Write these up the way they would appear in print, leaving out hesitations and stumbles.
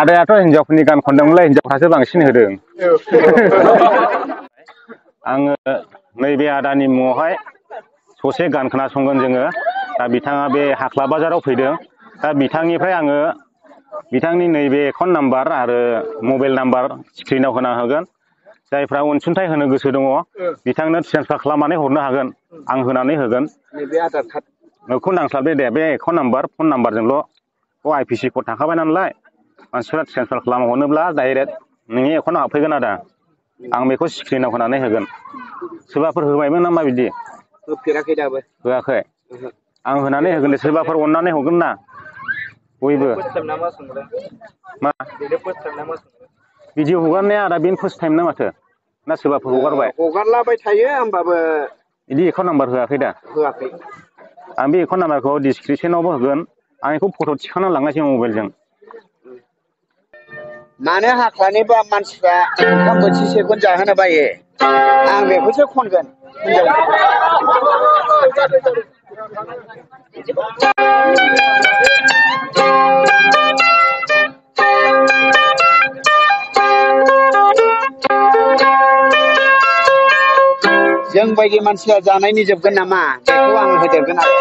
आदायाथ' हिनजावफोरनि गान खनदोंमोनलाय हिनजावफ्रासो बांसिन होदों। आङो नैबे आदानि मुङावहाय ससे गान खोनासंगोन जोङो। दा बिथाङा बे हाख्ला बाजाराव फैदों। दा बिथांनिफ्राय आङो बिथांनि नैबे एकाउन्ट नाम्बार आरो मबाइल नाम्बार स्क्रिनाव होना होगोन। जायफ्रा अनसुंथाइ होनो गोसो दङ बिथांनो ट्रेन्सफार खालामनानै हरनो हागोन। आं होनानै होगोन। नैबे आधार कार्ड नोंखौ नांस्लाबदो दे बे एकाउन्ट नाम्बार फन नाम्बारजोंल' IFSC कड थाखाबाय नालाय मानसिफ्रा ट्रेन्सफार खालामहरनोब्ला डाइरेक्ट नोंनि एकाउन्टआव हाबफैगोन आदा। आं बेखौ स्क्रिनाव होनानै होगोन। सोरबाफोर होबायमोन नामा बिदि? होफेराखै दाबो। होआखै? आं होनानै होगोन दे सोरबाफोर अननानै हरगोन ना बयबो। मा? भिडिअ हगारनाया आदा बेनो फार्स्ट टाइम ना माथो? ना सोरबाफोर हगारबाय? हगारलाबाय थायो होमबाबो बिदि एकाउन्ट नाम्बार होआखै दा? होआखै। आं बे एकाउन्ट नाम्बारखौ डिसक्रिपसनावबो होगोन। आं बेखौ फट' थिखांना लांनोसै मबाइलजों। मानो हाख्लानिबा मानसिफ्रा ओंखाम बोथिसेखौनो जाहोनो बायो। आं बेखौसो खनगोन। जों बायदि मानसिया जानायनि जोबगोन नामा बेखौ आं होदेरगोन आरो।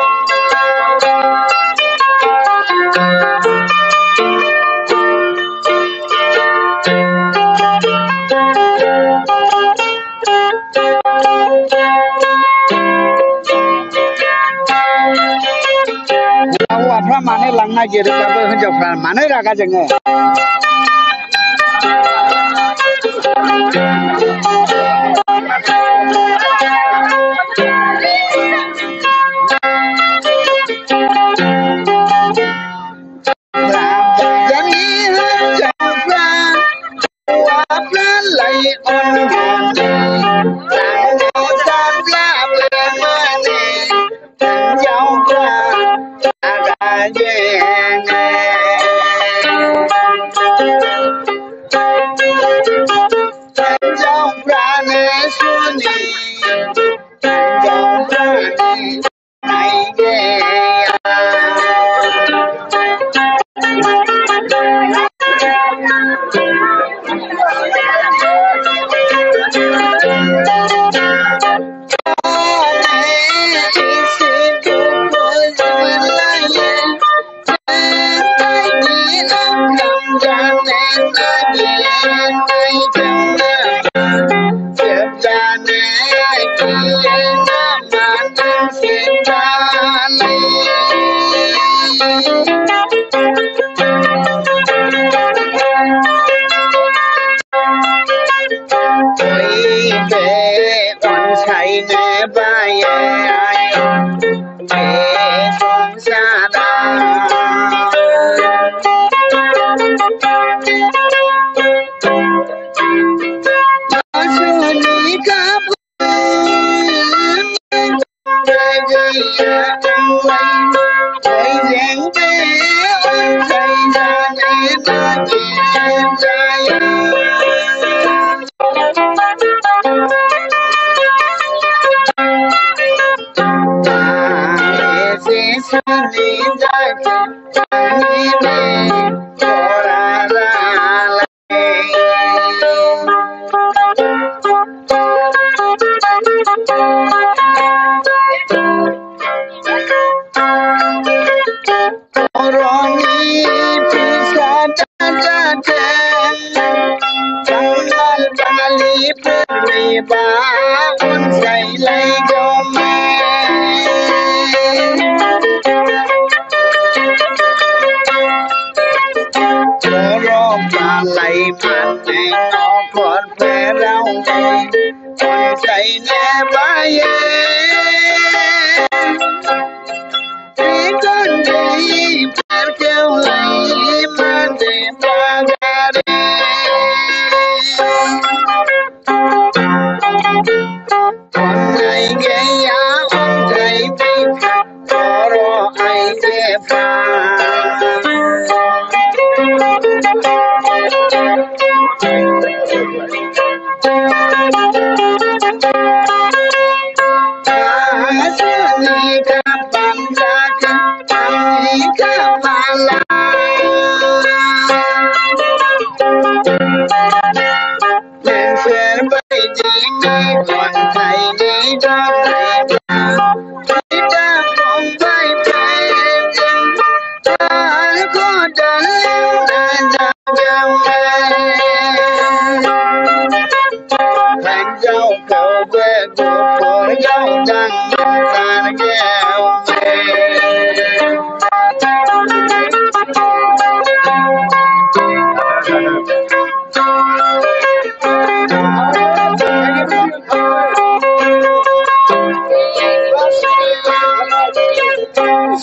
हौवाफ्रा मानो लांनो नागिरोब्लाबो हिनजावफ्रा मानो रागा जोङो?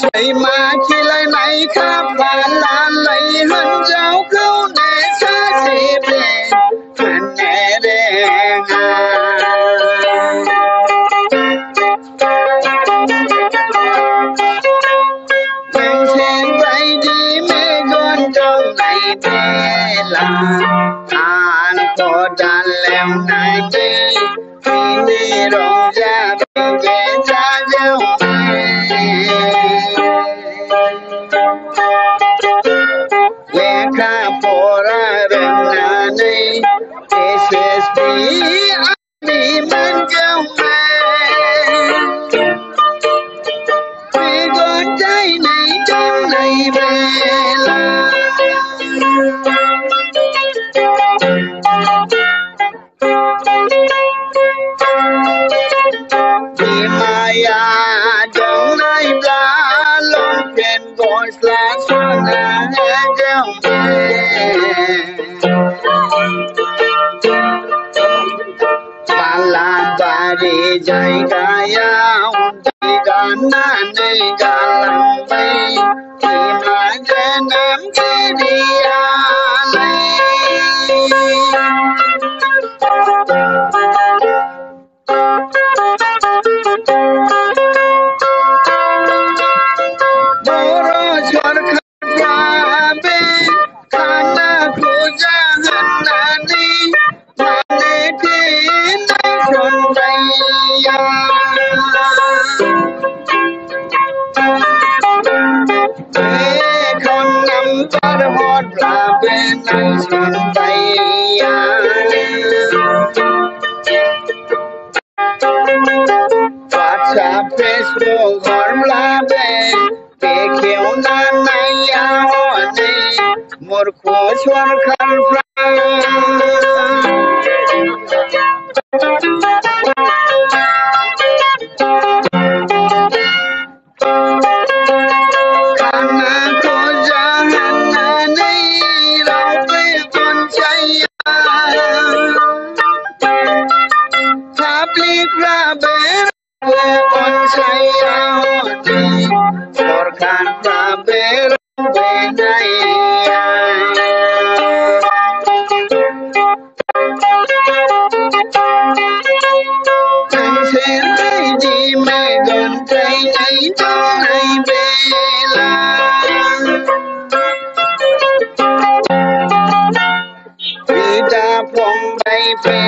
सैमा खिलायनाय खाफालालाय हिन्जावखौ सासेबो होननो रोङा नोंसोर बायदि मेगन दंनाय बेला आं खदाल एवनानै बिनि रंजाबोगे लेखा फरा रोंनानै SSB आर्मि मोनगौमोन मेगन दायनाय दंनाय बेला बिमाया दंनायब्ला लंपेन गस्ला सुना बालाबारि जायगायाव दै गाननानै गालांबाय बिमा जोनोमगिरियालाय बर' सरखारफ्रा बे खाना फुजा होननानै मानो थैनायसनबाया एखन नाम्बार हरब्लाबो नायसनबाया WhatsApp Facebook हरब्लाबो बेखेवना नाया हनै मूर्ख सरखारफ्रा खानाखौ जाहोनानै रावबो अनसाया पाब्लिकफ्राबो रावबो अनसाया हनै सरखारफ्राबो रावबो नाया नोंसोर बायदि मेगन दायनाय दंनाय बेला बिदा फंबायफोरजों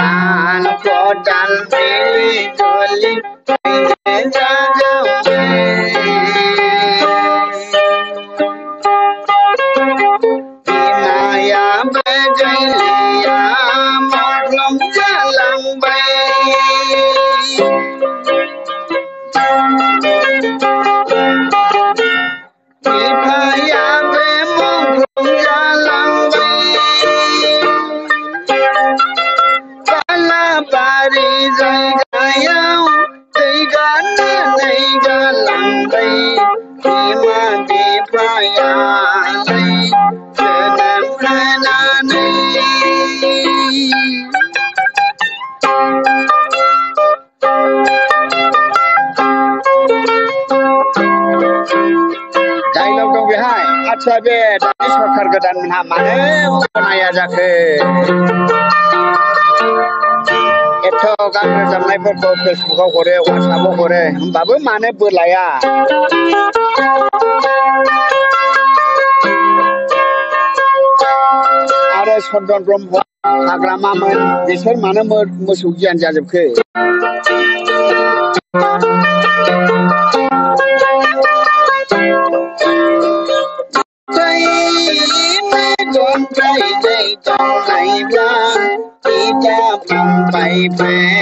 आं खदाल मिलि जुलि बिमायाबो गैलिया माब्लाब जालांबाय बिफायाबो मुंख्लं जालांबाय बालाबारि जायगायाव दै गाननानै गालांबाय बिमा बिफायालाय जोनोम होनानै डायलग दं बेहाय आच्छा बे दानि सरखार गोदान मोनहा मानो गनाया जाखो एथ' गान रोजाबनायफोरखौ फेसबुकाव हरो वाट्सएपआव हरो होमबाबो मानो बोलाया आरो सन्दन ब्रह्म हाग्रामामोन बिसोर मानो मोसौ गियान जाजोबखो मेगन दायनाय दंनायब्ला बिदा फंबायफोरजों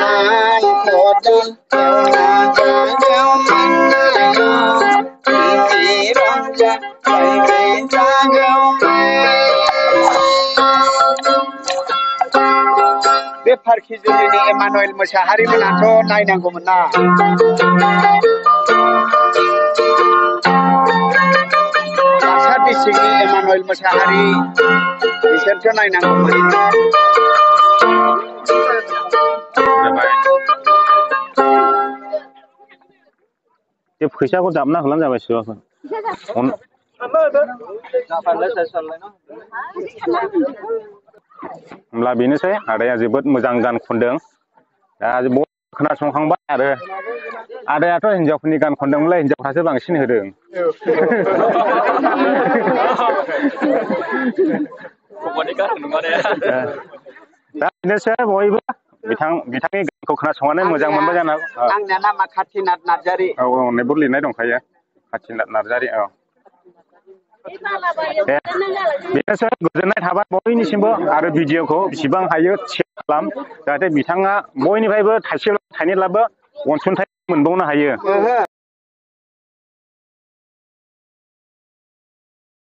आं खदाल एवना जागौमोन बिनि रंजा बायबाय जागौमोन बे पार्किजुलिनि एमानुएल मोसाहारि मोनाथ' नायनांगौमोन ना बाक्सा डिस्ट्रिक्टनि एमानुएल मोसाहारि बिसोरथ' नायनांगौमोन बे फैसाखौ दाबना होलां जाबाय सिबाफोर होमब्ला बेनोसै आदाया जोबोद मोजां गान खनदों दा खोनासंखांबाय आरो आदायाथ' हिनजावफोरनि गान खनदोंमोनलाय हिनजावफ्रासो बांसिन होदों दा बेनोसै बयबो बिथांनि गानखौ खोनासंनानै मोजां मोनबाय जानो हागौ आंना नामा कातिनाथ नार्जारी औ औ नेबो लिरनाय दंखायो कातिनाथ नार्जारी औ दे बेनोसै गोजोननाय थाबाय बयनिसिमबो आरो भिडिअखौ बेसेबां हायो शेयार खालाम जाहाथे बिथाङा बयनिफ्रायबो थाइसेब्लाबो थाइनैब्लाबो अनसुंथाइ मोनबावनो हायो